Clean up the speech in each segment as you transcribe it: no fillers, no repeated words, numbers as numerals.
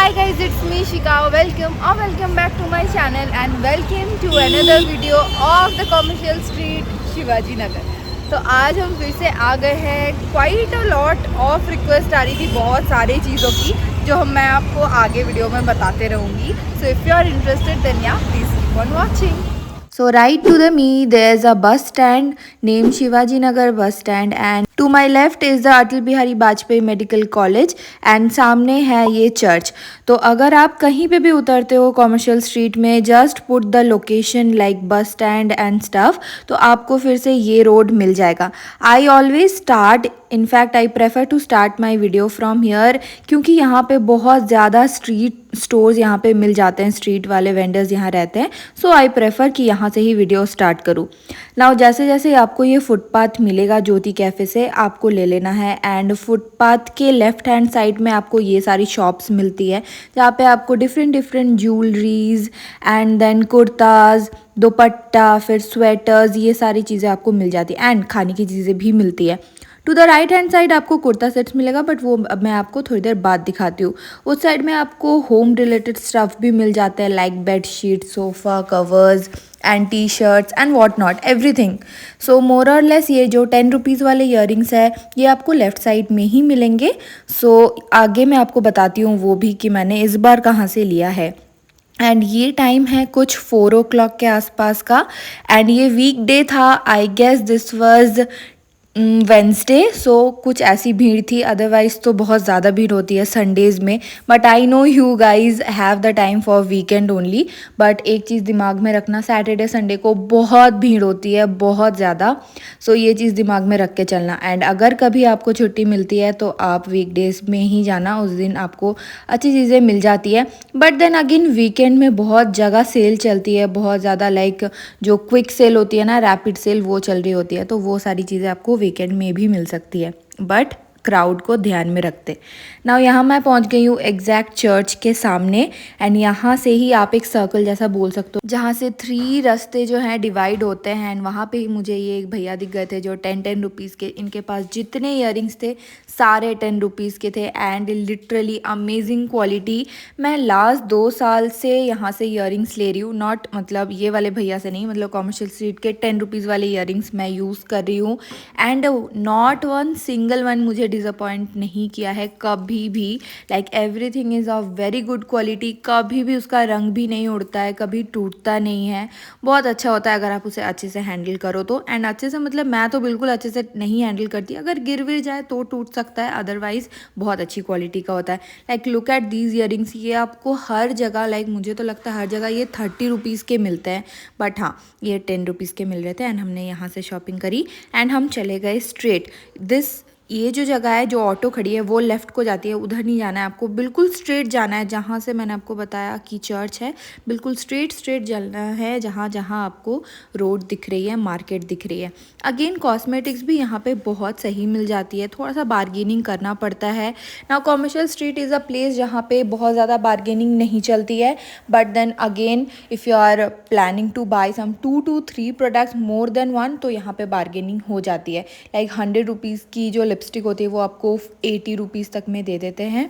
Hi guys, it's me Shika. Welcome back to my channel and welcome to another video of the commercial street Shivaji Nagar. तो आज हम फिर से आ गए हैं। Quite a lot of request आ रही थी बहुत सारी चीज़ों की जो मैं आपको आगे वीडियो में बताते रहूँगी। So if you are interested then yeah please keep on watching. So right to the me there's a bus stand named Shivaji Nagar bus stand and to my left is the Atal Bihari Vajpayee medical college and सामने है ये church. तो अगर आप कहीं पे भी उतरते हो कॉमर्शियल स्ट्रीट में just put the location like bus stand and stuff तो आपको फिर से ये रोड मिल जाएगा। I always start in fact I prefer to start my video from here क्योंकि यहाँ पे बहुत ज़्यादा स्ट्रीट स्टोर्स यहाँ पे मिल जाते हैं, स्ट्रीट वाले वेंडर्स यहाँ रहते हैं। सो आई प्रेफर कि यहाँ से ही वीडियो स्टार्ट करूँ। नाउ जैसे जैसे आपको ये फुटपाथ मिलेगा ज्योति कैफ़े से आपको ले लेना है एंड फुटपाथ के लेफ्ट हैंड साइड में आपको ये सारी शॉप्स मिलती है जहाँ पे आपको different jewelleries and then kurtas, dupatta, फिर स्वेटर्स, ये सारी चीज़ें आपको मिल जाती है एंड खाने की चीज़ें भी मिलती है। To the right hand side आपको कुर्ता सेट्स मिलेगा बट वो अब मैं आपको थोड़ी देर बाद दिखाती हूँ। उस साइड में आपको होम रिलेटेड स्टफ़ भी मिल जाता है like bed sheet, sofa covers and T shirts and what not everything. So more और लेस ये जो 10 रुपीज़ वाले ईयरिंग्स है ये आपको लेफ़्ट साइड में ही मिलेंगे। सो आगे मैं आपको बताती हूँ वो भी कि मैंने इस बार कहाँ से लिया है। एंड ये टाइम है कुछ 4 o'clock के आसपास का एंड ये वीक डे था। I guess this was Wednesday. सो कुछ ऐसी भीड़ थी, अदरवाइज़ तो बहुत ज़्यादा भीड़ होती है संडेज़ में। But I know you guys have the time for weekend only. But एक चीज़ दिमाग में रखना, सैटरडे संडे को बहुत भीड़ होती है, बहुत ज़्यादा। सो ये चीज़ दिमाग में रख के चलना। एंड अगर कभी आपको छुट्टी मिलती है तो आप वीकडेज़ में ही जाना, उस दिन आपको अच्छी चीज़ें मिल जाती है। बट देन अगेन वीकेंड में बहुत जगह सेल चलती है, बहुत ज़्यादा लाइक जो क्विक सेल होती है ना, रैपिड सेल, वो चल रही होती है। तो वो सारी चीज़ें आपको वीकेंड में भी मिल सकती है बट क्राउड को ध्यान में रखते। नाउ यहाँ मैं पहुँच गई हूँ एग्जैक्ट चर्च के सामने एंड यहाँ से ही आप एक सर्कल जैसा बोल सकते हो जहाँ से 3 रास्ते जो हैं डिवाइड होते हैं एंड वहाँ पे ही मुझे ये एक भैया दिख गए थे जो 10 रुपीज़ के, इनके पास जितने ईयरिंग्स थे सारे 10 रुपीज़ के थे एंड लिटरली अमेजिंग क्वालिटी। मैं लास्ट 2 साल से यहाँ से ईयरिंग्स ले रही हूँ, नॉट मतलब ये वाले भैया से नहीं, मतलब कॉमर्शियल स्ट्रीट के 10 रुपीज़ वाले ईयरिंग्स मैं यूज़ कर रही हूँ and not one single one मुझे डिसअपॉइंट नहीं किया है कभी भी। Like everything is of very good quality, कभी भी उसका रंग भी नहीं उड़ता है, कभी टूटता नहीं है, बहुत अच्छा होता है अगर आप उसे अच्छे से हैंडल करो तो। एंड अच्छे से मतलब मैं तो बिल्कुल अच्छे से नहीं हैंडल करती, अगर गिर विर जाए तो टूट सकता है, अदरवाइज बहुत अच्छी क्वालिटी का होता है। Like look at these earrings, ये आपको हर जगह, लाइक मुझे तो लगता है हर जगह ये 30 रुपीज़ के मिलते हैं बट हाँ ये 10 रुपीज़ के मिल रहे थे एंड हमने यहाँ से शॉपिंग करी एंड हम चले गए स्ट्रेट। ये जो जगह है जो ऑटो खड़ी है वो लेफ़्ट को जाती है, उधर नहीं जाना है आपको, बिल्कुल स्ट्रेट जाना है जहाँ से मैंने आपको बताया कि चर्च है, बिल्कुल स्ट्रेट जाना है जहाँ जहाँ आपको रोड दिख रही है, मार्केट दिख रही है। अगेन कॉस्मेटिक्स भी यहाँ पे बहुत सही मिल जाती है, थोड़ा सा बार्गेनिंग करना पड़ता है। Now commercial street is a place जहाँ पे बहुत ज़्यादा बार्गेनिंग नहीं चलती है but then again if you are planning to buy some 2 to 3 products more than 1 तो यहाँ पे बार्गेनिंग हो जाती है। लाइक 100 रुपीज़ की जो लिपस्टिक होती है वो आपको 80 रुपीज़ तक में दे देते हैं।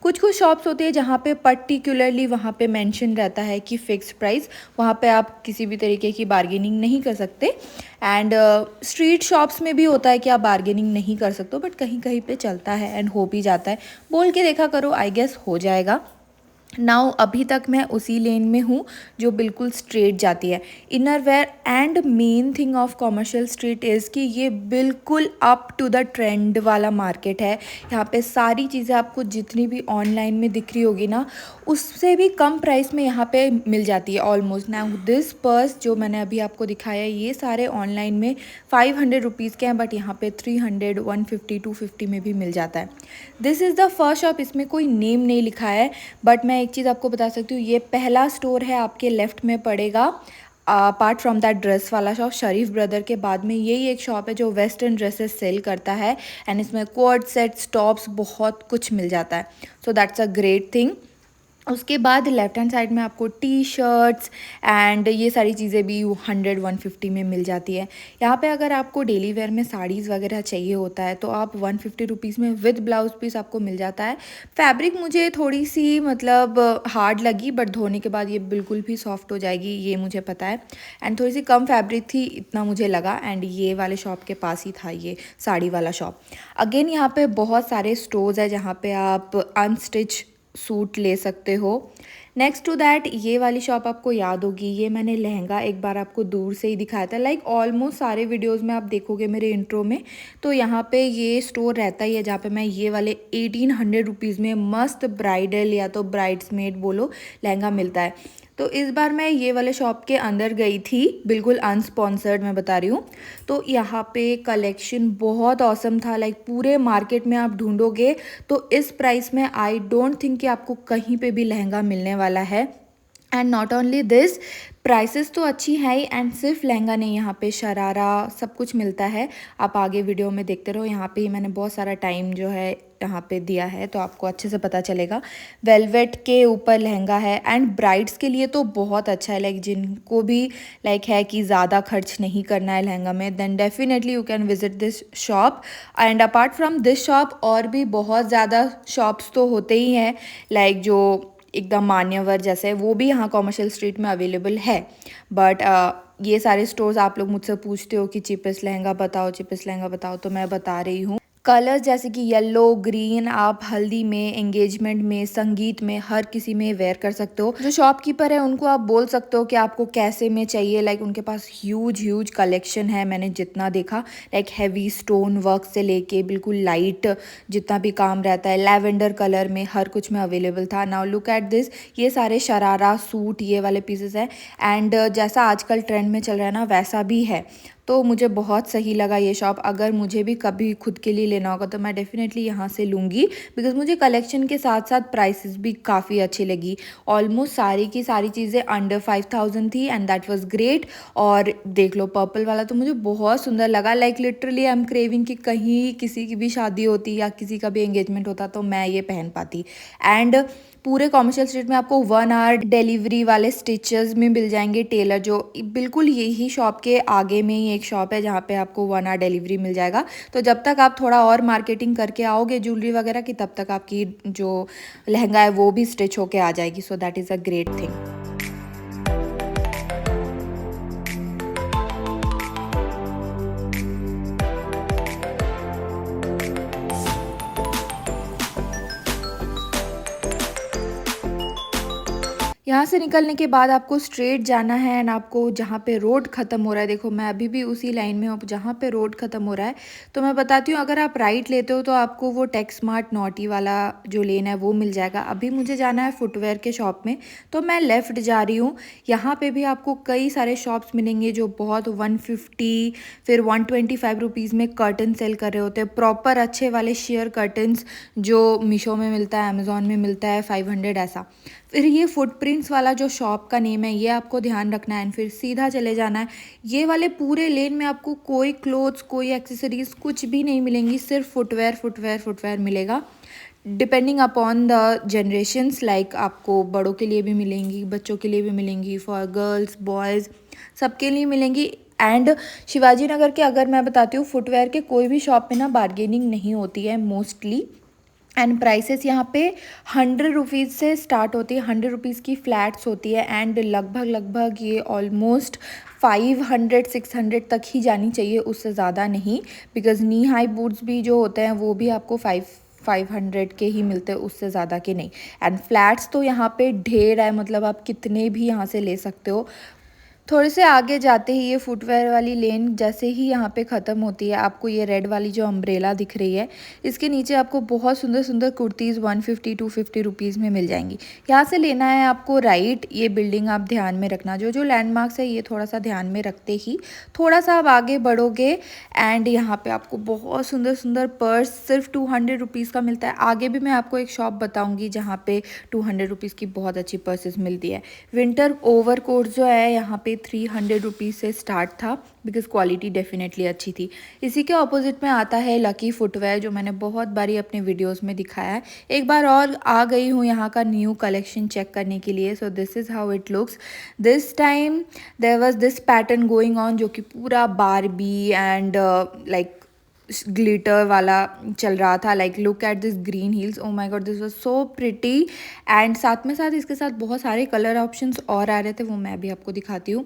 कुछ शॉप्स होती है जहाँ पे पर्टिकुलरली वहाँ पे मेंशन रहता है कि फ़िक्स प्राइस, वहाँ पे आप किसी भी तरीके की बार्गेनिंग नहीं कर सकते। एंड स्ट्रीट शॉप्स में भी होता है कि आप बार्गेनिंग नहीं कर सकते हो बट कहीं कहीं पे चलता है एंड हो भी जाता है। बोल के देखा करो, आई गेस हो जाएगा। नाउ अभी तक मैं उसी लेन में हूँ जो बिल्कुल स्ट्रेट जाती है। Inner wear and main thing of commercial street is कि ये बिल्कुल अप टू द ट्रेंड वाला मार्केट है। यहाँ पे सारी चीज़ें आपको जितनी भी ऑनलाइन में दिख रही होगी ना उससे भी कम प्राइस में यहाँ पे मिल जाती है ऑलमोस्ट। नाउ दिस पर्स जो मैंने अभी आपको दिखाया ये सारे ऑनलाइन में 500 रुपीज़ के हैं बट यहाँ पे 300, 150, 250 में भी मिल जाता है। This is the first shop, इसमें कोई नेम नहीं लिखा है बट मैं एक चीज़ आपको बता सकती हूँ, ये पहला स्टोर है आपके लेफ़्ट में पड़ेगा अपार्ट फ्रॉम दैट ड्रेस वाला शॉप शरीफ ब्रदर के बाद में यही एक शॉप है जो वेस्टर्न ड्रेसेस सेल करता है एंड इसमें कोट सेट्स, टॉप्स, बहुत कुछ मिल जाता है। So that's a great thing. उसके बाद लेफ्ट हैंड साइड में आपको टी शर्ट्स एंड ये सारी चीज़ें भी 100-150 में मिल जाती है। यहाँ पे अगर आपको डेली वेयर में साड़ीज़ वगैरह चाहिए होता है तो आप 150 रुपीज़ में विद ब्लाउज पीस आपको मिल जाता है। फैब्रिक मुझे थोड़ी सी मतलब हार्ड लगी, बट धोने के बाद ये बिल्कुल भी सॉफ्ट हो जाएगी, ये मुझे पता है। एंड थोड़ी सी कम फैब्रिक थी, इतना मुझे लगा। एंड ये वाले शॉप के पास ही था ये साड़ी वाला शॉप। अगेन यहाँ पे बहुत सारे स्टोर्स है जहाँ पे आप अनस्टिच सूट ले सकते हो। नेक्स्ट टू दैट ये वाली शॉप आपको याद होगी, ये मैंने लहंगा एक बार आपको दूर से ही दिखाया था। लाइक ऑलमोस्ट सारे वीडियोस में आप देखोगे मेरे इंट्रो में, तो यहाँ पे ये स्टोर रहता ही है जहाँ पे मैं ये वाले 1800 रुपीज़ में मस्त ब्राइडल या तो ब्राइड्समेड बोलो लहंगा मिलता है। तो इस बार मैं ये वाले शॉप के अंदर गई थी, बिल्कुल अनस्पॉन्सर्ड मैं बता रही हूँ। तो यहाँ पे कलेक्शन बहुत औसम था। लाइक पूरे मार्केट में आप ढूंढोगे तो इस प्राइस में आई डोंट थिंक कि आपको कहीं पे भी लहंगा मिलने वाला है। And not only this, prices तो अच्छी है ही, एंड सिर्फ लहंगा नहीं, यहाँ पे शरारा सब कुछ मिलता है। आप आगे वीडियो में देखते रहो, यहाँ पे ही मैंने बहुत सारा टाइम जो है यहाँ पे दिया है तो आपको अच्छे से पता चलेगा। वेलवेट के ऊपर लहंगा है एंड ब्राइड्स के लिए तो बहुत अच्छा है। लाइक जिनको भी लाइक है कि ज़्यादा खर्च नहीं करना है लहंगा में, then definitely you can visit this shop. And apart from this shop और भी बहुत ज़्यादा शॉप्स तो होते ही हैं, लाइक जो एकदम मान्यवर जैसे, वो भी यहाँ कॉमर्शियल स्ट्रीट में अवेलेबल है। बट ये सारे स्टोर्स आप लोग मुझसे पूछते हो कि चीपेस्ट लहंगा बताओ, चीपेस्ट लहंगा बताओ, तो मैं बता रही हूँ। कलर्स जैसे कि येलो, ग्रीन आप हल्दी में, एंगेजमेंट में, संगीत में, हर किसी में वेयर कर सकते हो। जो शॉपकीपर है उनको आप बोल सकते हो कि आपको कैसे में चाहिए। लाइक उनके पास ह्यूज कलेक्शन है, मैंने जितना देखा। लाइक हैवी स्टोन वर्क से लेके बिल्कुल लाइट जितना भी काम रहता है, लैवेंडर कलर में, हर कुछ में अवेलेबल था। नाउ लुक एट दिस, ये सारे शरारा सूट ये वाले पीसेस है। एंड जैसा आजकल ट्रेंड में चल रहा है ना, वैसा भी है। तो मुझे बहुत सही लगा ये शॉप। अगर मुझे भी कभी खुद के लिए लेना होगा तो मैं डेफिनेटली यहाँ से लूँगी, बिकॉज मुझे कलेक्शन के साथ साथ प्राइसेस भी काफ़ी अच्छी लगी। ऑलमोस्ट सारी की सारी चीज़ें अंडर 5000 थी एंड दैट वाज ग्रेट। और देख लो पर्पल वाला तो मुझे बहुत सुंदर लगा। Like literally I am craving कि कहीं किसी की भी शादी होती या किसी का भी एंगेजमेंट होता तो मैं ये पहन पाती। एंड पूरे कॉमर्शियल स्ट्रीट में आपको 1 आवर डिलीवरी वाले स्टिचेस में मिल जाएंगे टेलर, जो बिल्कुल यही शॉप के आगे में ही एक शॉप है जहाँ पे आपको 1 आवर डिलीवरी मिल जाएगा। तो जब तक आप थोड़ा और मार्केटिंग करके आओगे ज्वेलरी वगैरह की, तब तक आपकी जो लहंगा है वो भी स्टिच होके आ जाएगी। So that is a great thing. यहाँ से निकलने के बाद आपको स्ट्रेट जाना है एंड आपको जहाँ पे रोड ख़त्म हो रहा है, देखो मैं अभी भी उसी लाइन में हूँ जहाँ पे रोड ख़त्म हो रहा है। तो मैं बताती हूँ, अगर आप राइट लेते हो तो आपको वो टेक्स स्मार्ट नॉटी वाला जो लेन है वो मिल जाएगा। अभी मुझे जाना है फुटवेयर के शॉप में, तो मैं लेफ़्ट जा रही हूँ। यहाँ पे भी आपको कई सारे शॉप्स मिलेंगे जो बहुत 150 फिर 125 रुपीज़ में कर्टन सेल कर रहे होते हैं। प्रॉपर अच्छे वाले शेयर कर्टन्स जो मीशो में मिलता है, अमेज़ॉन में मिलता है 500 ऐसा। फिर ये फुटप्रिंट्स वाला जो शॉप का नेम है ये आपको ध्यान रखना है एंड फिर सीधा चले जाना है। ये वाले पूरे लेन में आपको कोई क्लोथ्स, कोई एक्सेसरीज कुछ भी नहीं मिलेंगी, सिर्फ फुटवेयर फुटवेयर फुटवेयर मिलेगा। Depending upon the generations, like आपको बड़ों के लिए भी मिलेंगी, बच्चों के लिए भी मिलेंगी, फॉर गर्ल्स बॉयज़ सबके लिए मिलेंगी। एंड शिवाजी नगर के अगर मैं बताती हूँ फुटवेयर के कोई भी शॉप में ना बार्गेनिंग नहीं होती है मोस्टली। एंड प्राइसेस यहाँ पे 100 रुपीज़ से स्टार्ट होती है, 100 रुपीज़ की फ्लैट्स होती है। एंड लगभग ये ऑलमोस्ट 500-600 तक ही जानी चाहिए, उससे ज़्यादा नहीं। बिकॉज़ नी हाई बूट्स भी जो होते हैं वो भी आपको 500 के ही मिलते हैं, उससे ज़्यादा के नहीं। एंड फ्लैट्स तो यहाँ पे ढेर है, मतलब आप कितने भी यहाँ से ले सकते हो। थोड़े से आगे जाते ही ये फुटवेयर वाली लेन जैसे ही यहाँ पे ख़त्म होती है, आपको ये रेड वाली जो अम्ब्रेला दिख रही है, इसके नीचे आपको बहुत सुंदर सुंदर कुर्तीज़ 150-250 रुपीज़ में मिल जाएंगी। यहाँ से लेना है आपको राइट। ये बिल्डिंग आप ध्यान में रखना, जो लैंडमार्क्स है ये थोड़ा सा ध्यान में रखते ही थोड़ा सा आप आगे बढ़ोगे एंड यहाँ पे आपको बहुत सुंदर सुंदर पर्स सिर्फ 200 रुपीज़ का मिलता है। आगे भी मैं आपको एक शॉप बताऊँगी जहाँ पे 200 रुपीज़ की बहुत अच्छी पर्सेस मिलती है। विंटर ओवरकोट जो है यहाँ पे 300 रुपीज़ से स्टार्ट था, बिकॉज़ क्वालिटी डेफिनेटली अच्छी थी। इसी के ऑपोजिट में आता है लकी फुटवेयर, जो मैंने बहुत बारी अपने वीडियोस में दिखाया है। एक बार और आ गई हूँ यहाँ का न्यू कलेक्शन चेक करने के लिए। So this is how it looks. This time there was this pattern going on, जो कि पूरा बारबी एंड लाइक ग्लिटर वाला चल रहा था। Like look at this green heels, O my God, this was so pretty. And साथ में साथ इसके साथ बहुत सारे कलर ऑप्शंस और आ रहे थे, वो मैं भी आपको दिखाती हूँ।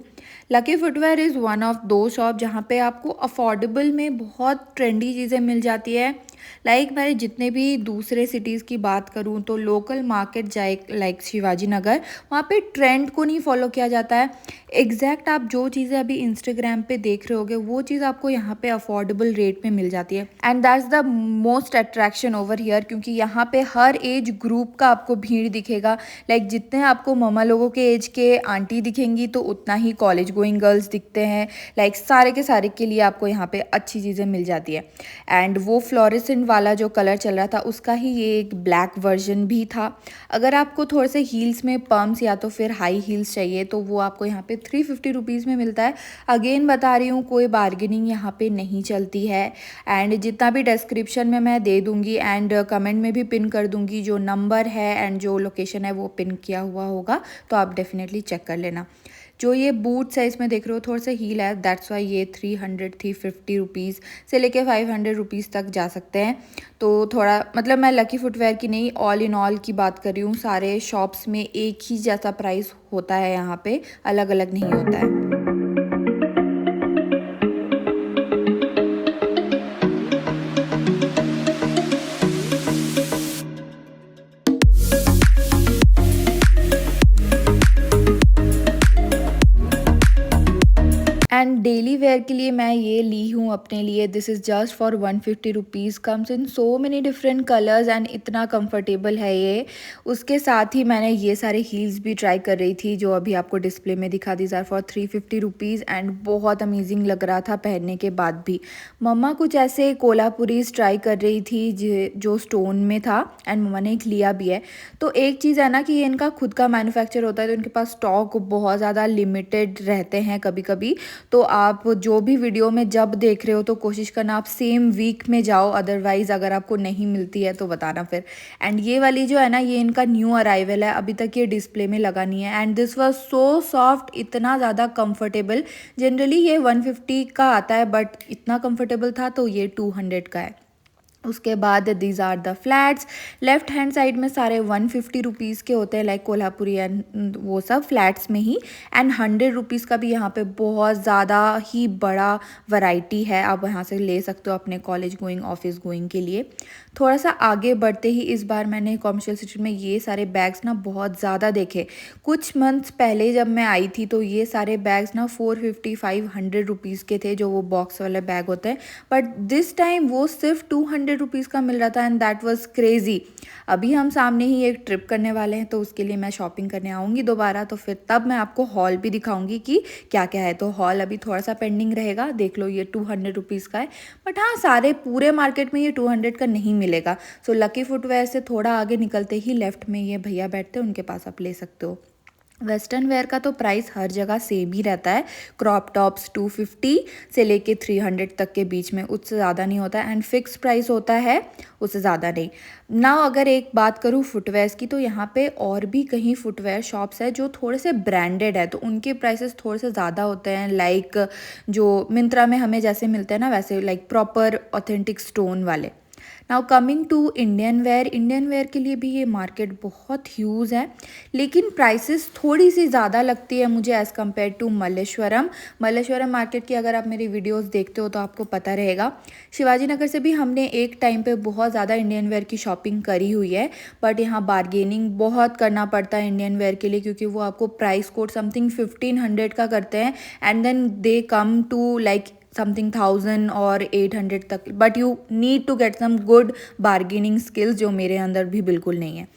Lucky footwear is one of दो शॉप जहाँ पे आपको अफोर्डेबल में बहुत ट्रेंडी चीज़ें मिल जाती है। लाइक मैं जितने भी दूसरे सिटीज़ की बात करूँ तो लोकल मार्केट जाए लाइक शिवाजी नगर, वहाँ पे ट्रेंड को नहीं फॉलो किया जाता है। एग्जैक्ट आप जो चीज़ें अभी इंस्टाग्राम पे देख रहे होगे वो चीज़ आपको यहाँ पे अफोर्डेबल रेट में मिल जाती है। And that's the most attraction over here, क्योंकि यहाँ पे हर एज ग्रुप का आपको भीड़ दिखेगा। लाइक जितने आपको ममा लोगों के एज के आंटी दिखेंगी तो उतना ही कॉलेज गोइंग गर्ल्स दिखते हैं। लाइक सारे के सारे के लिए आपको यहाँ पे अच्छी चीज़ें मिल जाती है। एंड वो फ्लोरेसेंट वाला जो कलर चल रहा था उसका ही ये एक ब्लैक वर्जन भी था। अगर आपको थोड़े से हील्स में पम्प्स या तो फिर हाई हील्स चाहिए तो वो आपको यहाँ पे 350 रुपीज़ में मिलता है। अगेन बता रही हूँ, कोई बार्गेनिंग यहाँ पे नहीं चलती है। एंड जितना भी डिस्क्रिप्शन में मैं दे दूँगी एंड कमेंट में भी पिन कर दूँगी, जो नंबर है एंड जो लोकेशन है वो पिन किया हुआ होगा, तो आप डेफिनेटली चेक कर लेना। जो ये बूट्स है इसमें देख रहे हो थोड़ा सा हील है, दैट्स वाई ये 350 रुपीज़ से लेके 500 रुपीज़ तक जा सकते हैं। तो थोड़ा मतलब मैं लकी फुटवेयर की नहीं, ऑल इन ऑल की बात कर रही हूँ। सारे शॉप्स में एक ही जैसा प्राइस होता है, यहाँ पे अलग अलग नहीं होता है। एंड डेली वेयर के लिए मैं ये ली हूँ अपने लिए। This is just for 150 rupees, comes in so many different colours and इतना कंफर्टेबल है ये। उसके साथ ही मैंने ये सारे हील्स भी ट्राई कर रही थी जो अभी आपको डिस्प्ले में दिखा दी। आर फॉर 350 रुपीज़ एंड बहुत अमेजिंग लग रहा था पहनने के बाद भी। मम्मा कुछ ऐसे कोल्हापुरीज ट्राई कर रही थी जो स्टोन में था एंड मम्मा ने एक लिया भी है। तो एक चीज़ है ना कि ये इनका खुद का मैन्युफैक्चर होता है, तो इनके पास स्टॉक बहुत ज़्यादा लिमिटेड रहते हैं कभी कभी। तो आप जो भी वीडियो में जब देख रहे हो तो कोशिश करना आप सेम वीक में जाओ, अदरवाइज़ अगर आपको नहीं मिलती है तो बताना फिर। एंड ये वाली जो है ना, ये इनका न्यू अराइवल है, अभी तक ये डिस्प्ले में लगा नहीं है। And this was so soft, इतना ज़्यादा कंफर्टेबल। जनरली ये 150 का आता है बट इतना कंफर्टेबल था तो ये 200 का है। उसके बाद these are the flats. Left hand side में सारे 150 रुपीज़ के होते हैं, लाइक कोल्हापुरी एंड वो सब फ्लैट्स में ही। एंड 100 रुपीज़ का भी यहाँ पे बहुत ज़्यादा ही बड़ा वैरायटी है, आप यहाँ से ले सकते हो अपने कॉलेज गोइंग ऑफिस गोइंग के लिए। थोड़ा सा आगे बढ़ते ही इस बार मैंने कॉमर्शियल सिटी में ये सारे बैग्स ना बहुत ज़्यादा देखे। कुछ मंथ्स पहले जब मैं आई थी तो ये सारे बैग्स ना 450-500 रुपीज़ के थे, जो वो बॉक्स वाले बैग होते हैं। बट दिस टाइम वो सिर्फ 200 रुपीज़ का मिल रहा था एंड दैट वाज क्रेजी। अभी हम सामने ही एक ट्रिप करने वाले हैं तो उसके लिए मैं शॉपिंग करने आऊँगी दोबारा, तो फिर तब मैं आपको हॉल भी दिखाऊंगी कि क्या क्या है। तो हॉल अभी थोड़ा सा पेंडिंग रहेगा। देख लो ये 200 रुपीज़ का है, बट हाँ सारे पूरे मार्केट में ये 200 का नहीं मिलेगा। सो लकी फुटवेयर से थोड़ा आगे निकलते ही लेफ्ट में ये भैया बैठते हैं, उनके पास आप ले सकते हो। वेस्टर्न वेयर का तो प्राइस हर जगह सेम ही रहता है। क्रॉप टॉप्स 250 से लेके 300 तक के बीच में, उससे ज़्यादा नहीं होता है। एंड फिक्स प्राइस होता है, उससे ज़्यादा नहीं। ना अगर एक बात करूँ फुटवेयर्स की, तो यहाँ पे और भी कहीं फुटवेयर शॉप्स है जो थोड़े से ब्रांडेड है, तो उनके प्राइसेस थोड़े से ज़्यादा होते हैं। लाइक जो मिंत्रा में हमें जैसे मिलते हैं ना वैसे, लाइक प्रॉपर ऑथेंटिक स्टोन वाले। Now coming to Indian wear के लिए भी ये मार्केट बहुत ह्यूज है, लेकिन प्राइसेस थोड़ी सी ज़्यादा लगती है मुझे as compare to Malleshwaram market की। अगर आप मेरी वीडियोस देखते हो तो आपको पता रहेगा। शिवाजी नगर से भी हमने एक टाइम पे बहुत ज़्यादा इंडियन वेयर की शॉपिंग करी हुई है, बट यहाँ बार्गेनिंग बहुत करना पड़ता है इंडियन वेयर के लिए, क्योंकि वो आपको प्राइस कोड समथिंग 1500 का करते हैं and then they come to like something 1000 और 800 तक। But you need to get some good bargaining skills, जो मेरे अंदर भी बिल्कुल नहीं है।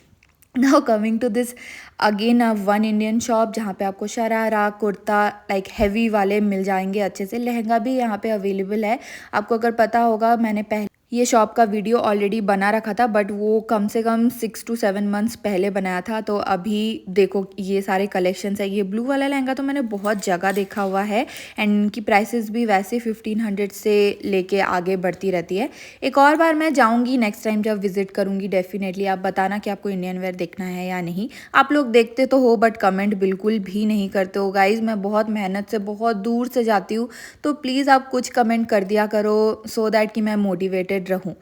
Now coming to this again one Indian shop, जहाँ पे आपको शरारा कुर्ता लाइक हैवी वाले मिल जाएंगे अच्छे से। लहंगा भी यहाँ पे अवेलेबल है। आपको अगर पता होगा, मैंने पहले ये शॉप का वीडियो ऑलरेडी बना रखा था, बट वो कम से कम 6 to 7 मंथ्स पहले बनाया था। तो अभी देखो ये सारे कलेक्शंस है। ये ब्लू वाला लहंगा तो मैंने बहुत जगह देखा हुआ है एंड इनकी प्राइसेस भी वैसे 1500 से लेके आगे बढ़ती रहती है। एक और बार मैं जाऊंगी नेक्स्ट टाइम जब विजिट करूंगी डेफिनेटली। आप बताना कि आपको इंडियन वेयर देखना है या नहीं। आप लोग देखते तो हो बट कमेंट बिल्कुल भी नहीं करते हो गाइज। मैं बहुत मेहनत से बहुत दूर से जाती हूँ, तो प्लीज़ आप कुछ कमेंट कर दिया करो सो दैट कि मैं मोटिवेटेड रहूँ।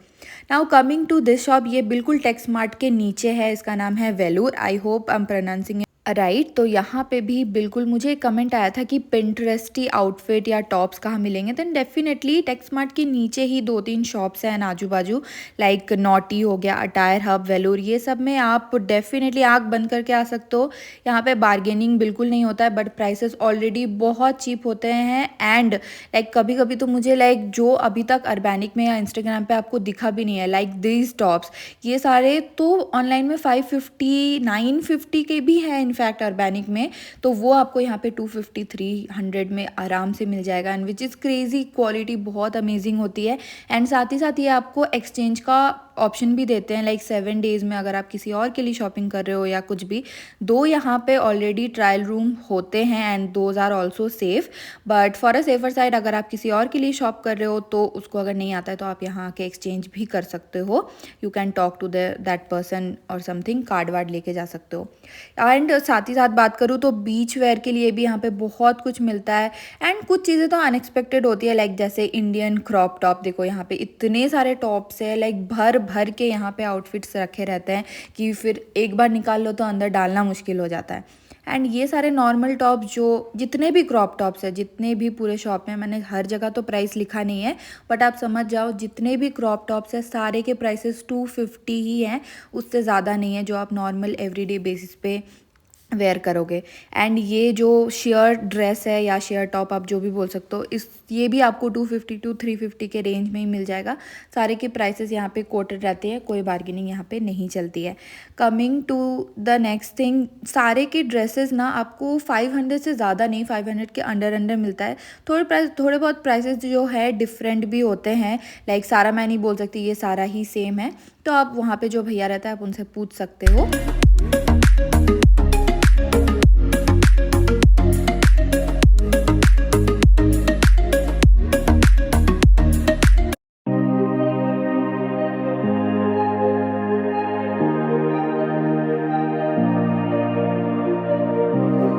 Now coming to this shop, ये बिल्कुल टेक्स मार्ट के नीचे है। इसका नाम है Vellore. I hope I am pronouncing right. तो यहाँ पे भी बिल्कुल मुझे एक कमेंट आया था कि पिंटरेस्टी आउटफिट या टॉप्स कहाँ मिलेंगे। देन डेफिनेटली टेक्स मार्ट के नीचे ही 2-3 शॉप्स हैं आजू बाजू, लाइक नॉटी हो गया, अटायर हब, वेलूर, ये सब में आप डेफिनेटली आँख बंद करके आ सकते हो। यहाँ पे बार्गेनिंग बिल्कुल नहीं होता है, बट प्राइसेस ऑलरेडी बहुत चीप होते हैं। एंड लाइक कभी कभी तो मुझे लाइक जो अभी तक अर्बैनिक में या इंस्टाग्राम पे आपको दिखा भी नहीं है, लाइक दिस टॉप्स, ये सारे तो ऑनलाइन में 550 950 के भी हैं इनफैक्ट अर्बैनिक में। तो वो आपको यहाँ पे 250 300 में आराम से मिल जाएगा and which is crazy. Quality बहुत अमेजिंग होती है एंड साथ ही साथ ये आपको एक्सचेंज का ऑप्शन भी देते हैं, लाइक 7 डेज़ में अगर आप किसी और के लिए शॉपिंग कर रहे हो या कुछ भी। 2 यहाँ पे ऑलरेडी ट्रायल रूम होते हैं and those are also safe, but for a safer side अगर आप किसी और के लिए शॉप कर रहे हो तो उसको अगर नहीं आता है तो आप यहाँ के एक्सचेंज भी कर सकते हो। You can talk to that person or something, card वार्ड लेके जा सकते हो। एंड साथ ही साथ बात करूँ तो बीच वेयर के लिए भी यहाँ पे बहुत कुछ मिलता है एंड कुछ चीज़ें तो अनएक्सपेक्टेड होती है, लाइक जैसे इंडियन क्रॉप टॉप। देखो यहाँ पे इतने सारे टॉप्स है, लाइक भर भर के यहाँ पे आउटफिट्स रखे रहते हैं कि फिर एक बार निकाल लो तो अंदर डालना मुश्किल हो जाता है। एंड ये सारे नॉर्मल टॉप जो जितने भी क्रॉप टॉप्स है, जितने भी पूरे शॉप में, मैंने हर जगह तो प्राइस लिखा नहीं है बट आप समझ जाओ, जितने भी क्रॉप टॉप्स है सारे के प्राइसेस 250 ही हैं, उससे ज़्यादा नहीं है जो आप नॉर्मल एवरीडे बेसिस पे वेयर करोगे। एंड ये जो शेयर ड्रेस है या शेयर टॉप आप जो भी बोल सकते हो, ये भी आपको 250 to 350 के रेंज में ही मिल जाएगा। सारे के प्राइसेस यहाँ पे कोटेड रहते हैं, कोई बार्गेनिंग यहाँ पे नहीं चलती है। Coming to the next thing, सारे के ड्रेसेस ना आपको 500 से ज़्यादा नहीं, 500 के अंडर मिलता है। थोड़े बहुत प्राइसेस जो है डिफरेंट भी होते हैं, लाइक सारा मैं नहीं बोल सकती ये सारा ही सेम है। तो आप वहाँ पे जो भैया रहता है आप उनसे पूछ सकते हो।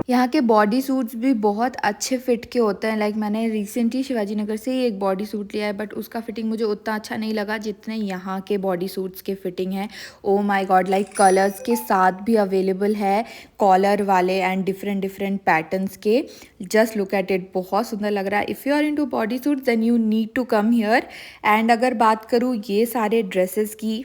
यहाँ के बॉडी सूट्स भी बहुत अच्छे फिट के होते हैं। लाइक मैंने रिसेंटली शिवाजी नगर से ही एक बॉडी सूट लिया है बट उसका फिटिंग मुझे उतना अच्छा नहीं लगा जितने यहाँ के बॉडी सूट्स के फिटिंग है। Oh my god, like colours के साथ भी अवेलेबल है, कॉलर वाले एंड डिफरेंट पैटर्न्स के। जस्ट लुक एट इट, बहुत सुंदर लग रहा है। If you are into body suits then you need to come here. And अगर बात करूँ ये सारे ड्रेसेस की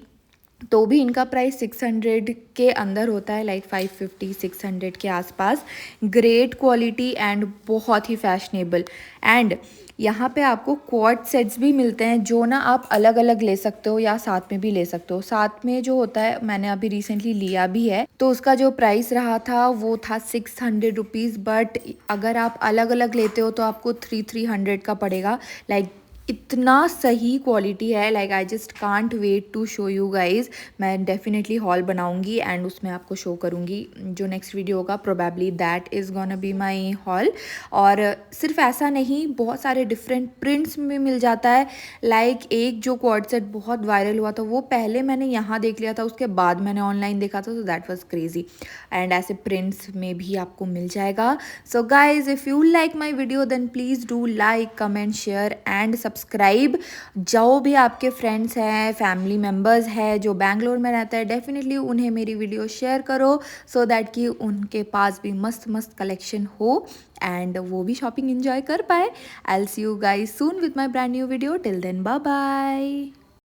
तो भी इनका प्राइस 600 के अंदर होता है, लाइक 550 600 के आसपास। ग्रेट क्वालिटी एंड बहुत ही फैशनेबल। एंड यहाँ पे आपको क्वाड सेट्स भी मिलते हैं जो ना आप अलग अलग ले सकते हो या साथ में भी ले सकते हो। साथ में जो होता है, मैंने अभी रिसेंटली लिया भी है, तो उसका जो प्राइस रहा था वो था 600 रुपीज़, बट अगर आप अलग अलग लेते हो तो आपको 300 का पड़ेगा। लाइक इतना सही क्वालिटी है, like I just can't wait to show you guys. मैं डेफिनेटली हॉल बनाऊंगी एंड उसमें आपको शो करूंगी। जो नेक्स्ट वीडियो होगा probably that is gonna be my haul. और सिर्फ ऐसा नहीं, बहुत सारे डिफरेंट प्रिंट्स में मिल जाता है। लाइक एक जो क्वाड सेट बहुत वायरल हुआ था वो पहले मैंने यहाँ देख लिया था, उसके बाद मैंने ऑनलाइन देखा था, तो दैट वॉज क्रेजी। एंड ऐसे प्रिंट्स में भी आपको मिल जाएगा। So guys if you like my video then please do like, comment, share and subscribe. जो भी आपके फ्रेंड्स हैं, फैमिली मेम्बर्स हैं जो बैंगलोर में रहता है, डेफिनेटली उन्हें मेरी वीडियो शेयर करो सो दैट कि उनके पास भी मस्त मस्त कलेक्शन हो एंड वो भी शॉपिंग एंजॉय कर पाए। I will see you guys soon with my brand new video. Till then bye bye.